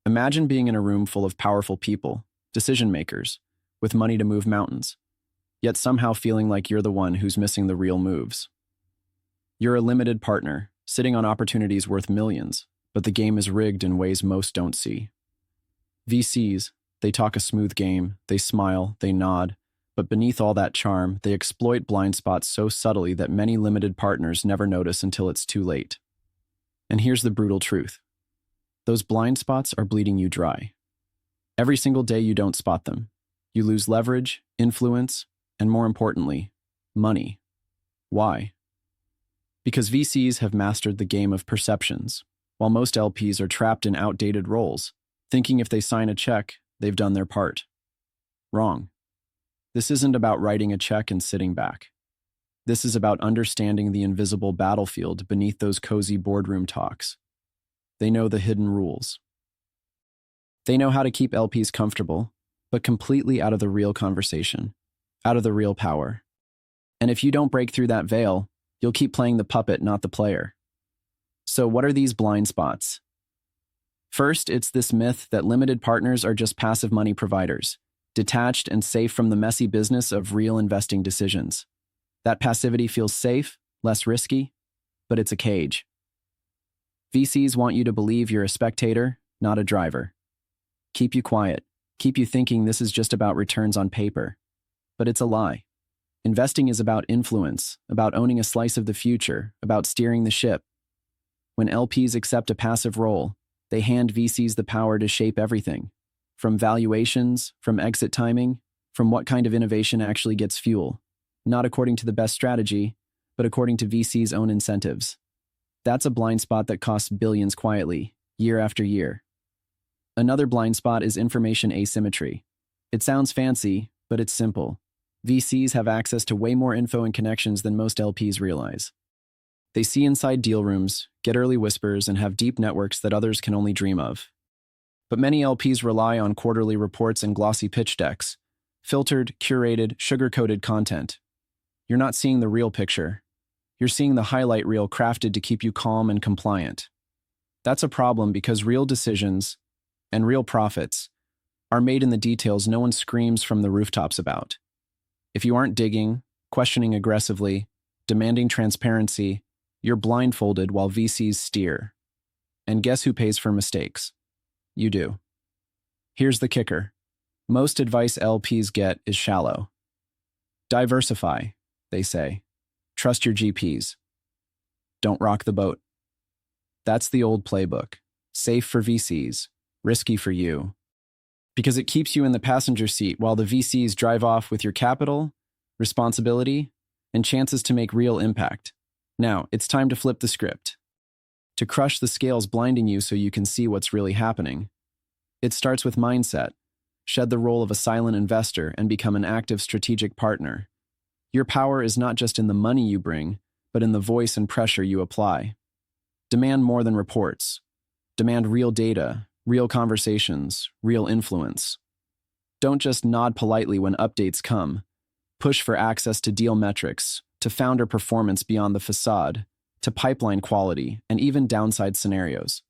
Imagine being in a room full of powerful people, decision makers, with money to move mountains, yet somehow feeling like you're the one who's missing the real moves. You're a limited partner, sitting on opportunities worth millions, but the game is rigged in ways most don't see. VCs, they talk a smooth game, they smile, they nod, but beneath all that charm, they exploit blind spots so subtly that many limited partners never notice until it's too late. And here's the brutal truth. Those blind spots are bleeding you dry. Every single day you don't spot them, you lose leverage, influence, and more importantly, money. Why? Because VCs have mastered the game of perceptions, while most LPs are trapped in outdated roles, thinking if they sign a check, they've done their part. Wrong. This isn't about writing a check and sitting back. This is about understanding the invisible battlefield beneath those cozy boardroom talks. They know the hidden rules. They know how to keep LPs comfortable, but completely out of the real conversation, out of the real power. And if you don't break through that veil, you'll keep playing the puppet, not the player. So what are these blind spots? First, it's this myth that limited partners are just passive money providers, detached and safe from the messy business of real investing decisions. That passivity feels safe, less risky, but it's a cage. VCs want you to believe you're a spectator, not a driver. Keep you quiet, keep you thinking this is just about returns on paper. But it's a lie. Investing is about influence, about owning a slice of the future, about steering the ship. When LPs accept a passive role, they hand VCs the power to shape everything. From valuations, from exit timing, from what kind of innovation actually gets fuel. Not according to the best strategy, but according to VC's own incentives. That's a blind spot that costs billions quietly, year after year. Another blind spot is information asymmetry. It sounds fancy, but it's simple. VCs have access to way more info and connections than most LPs realize. They see inside deal rooms, get early whispers, and have deep networks that others can only dream of. But many LPs rely on quarterly reports and glossy pitch decks, filtered, curated, sugar-coated content. You're not seeing the real picture. You're seeing the highlight reel crafted to keep you calm and compliant. That's a problem because real decisions and real profits are made in the details no one screams from the rooftops about. If you aren't digging, questioning aggressively, demanding transparency, you're blindfolded while VCs steer. And guess who pays for mistakes? You do. Here's the kicker. Most advice LPs get is shallow. Diversify, they say. Trust your GPs. Don't rock the boat. That's the old playbook. Safe for VCs, risky for you. Because it keeps you in the passenger seat while the VCs drive off with your capital, responsibility, and chances to make real impact. Now, it's time to flip the script. To crush the scales blinding you so you can see what's really happening. It starts with mindset. Shed the role of a silent investor and become an active strategic partner. Your power is not just in the money you bring, but in the voice and pressure you apply. Demand more than reports. Demand real data, real conversations, real influence. Don't just nod politely when updates come. Push for access to deal metrics, to founder performance beyond the facade, to pipeline quality, and even downside scenarios.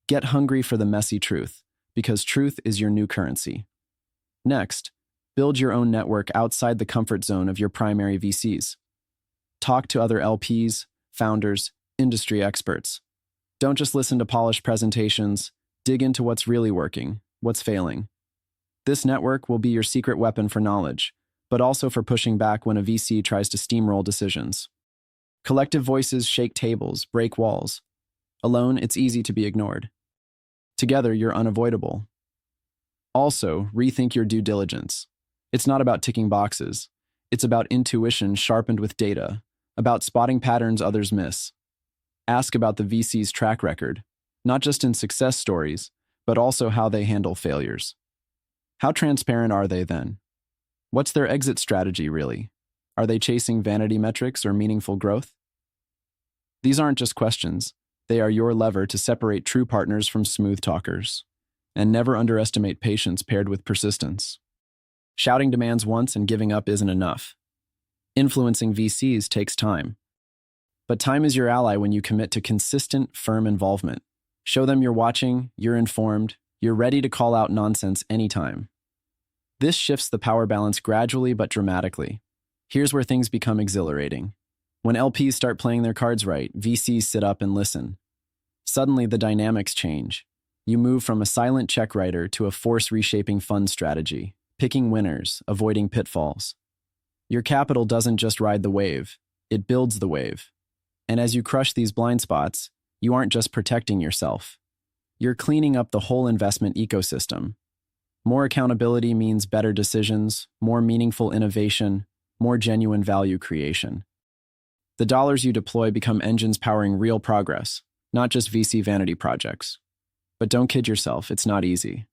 Get hungry for the messy truth, because truth is your new currency. Next, build your own network outside the comfort zone of your primary VCs. Talk to other LPs, founders, industry experts. Don't just listen to polished presentations. Dig into what's really working, what's failing. This network will be your secret weapon for knowledge, but also for pushing back when a VC tries to steamroll decisions. Collective voices shake tables, break walls. Alone, it's easy to be ignored. Together, you're unavoidable. Also, rethink your due diligence. It's not about ticking boxes. It's about intuition sharpened with data, about spotting patterns others miss. Ask about the VC's track record, not just in success stories, but also how they handle failures. How transparent are they then? What's their exit strategy really? Are they chasing vanity metrics or meaningful growth? These aren't just questions. They are your lever to separate true partners from smooth talkers. And never underestimate patience paired with persistence. Shouting demands once and giving up isn't enough. Influencing VCs takes time. But time is your ally when you commit to consistent, firm involvement. Show them you're watching, you're informed, You're ready to call out nonsense anytime. This shifts the power balance gradually but dramatically. Here's where things become exhilarating. When LPs start playing their cards right, VCs sit up and listen. Suddenly, the dynamics change. You move from a silent check writer to a force-reshaping fund strategy, picking winners, avoiding pitfalls. Your capital doesn't just ride the wave, it builds the wave. And as you crush these blind spots, you aren't just protecting yourself. You're cleaning up the whole investment ecosystem. More accountability means better decisions, more meaningful innovation, more genuine value creation. The dollars you deploy become engines powering real progress, not just VC vanity projects. But don't kid yourself, it's not easy.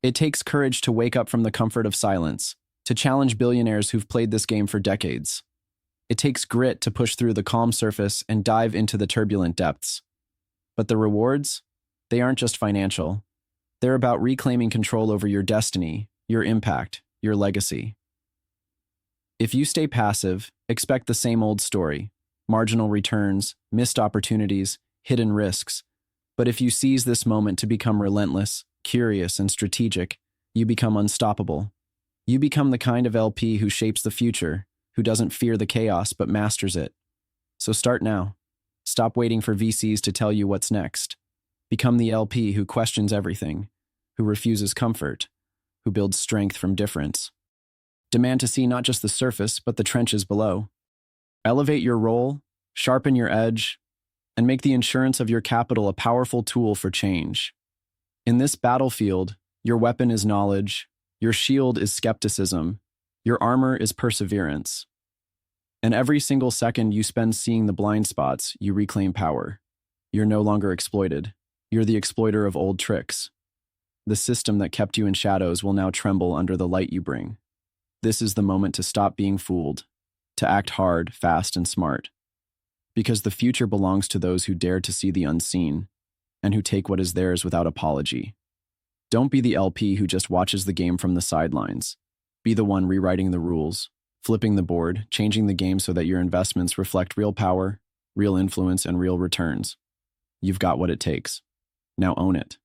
It takes courage to wake up from the comfort of silence, to challenge billionaires who've played this game for decades. It takes grit to push through the calm surface and dive into the turbulent depths. But the rewards? They aren't just financial. They're about reclaiming control over your destiny, your impact, your legacy. If you stay passive, expect the same old story: marginal returns, missed opportunities, hidden risks. But if you seize this moment to become relentless, curious, and strategic, you become unstoppable. You become the kind of LP who shapes the future, who doesn't fear the chaos but masters it. So start now. Stop waiting for VCs to tell you what's next. Become the LP who questions everything, who refuses comfort, who builds strength from difference. Demand to see not just the surface, but the trenches below. Elevate your role, sharpen your edge, and make the insurance of your capital a powerful tool for change. In this battlefield, your weapon is knowledge, your shield is skepticism, your armor is perseverance. And every single second you spend seeing the blind spots, you reclaim power. You're no longer exploited. You're the exploiter of old tricks. The system that kept you in shadows will now tremble under the light you bring. This is the moment to stop being fooled, to act hard, fast, and smart. Because the future belongs to those who dare to see the unseen, and who take what is theirs without apology. Don't be the LP who just watches the game from the sidelines. Be the one rewriting the rules, flipping the board, changing the game so that your investments reflect real power, real influence, and real returns. You've got what it takes. Now own it.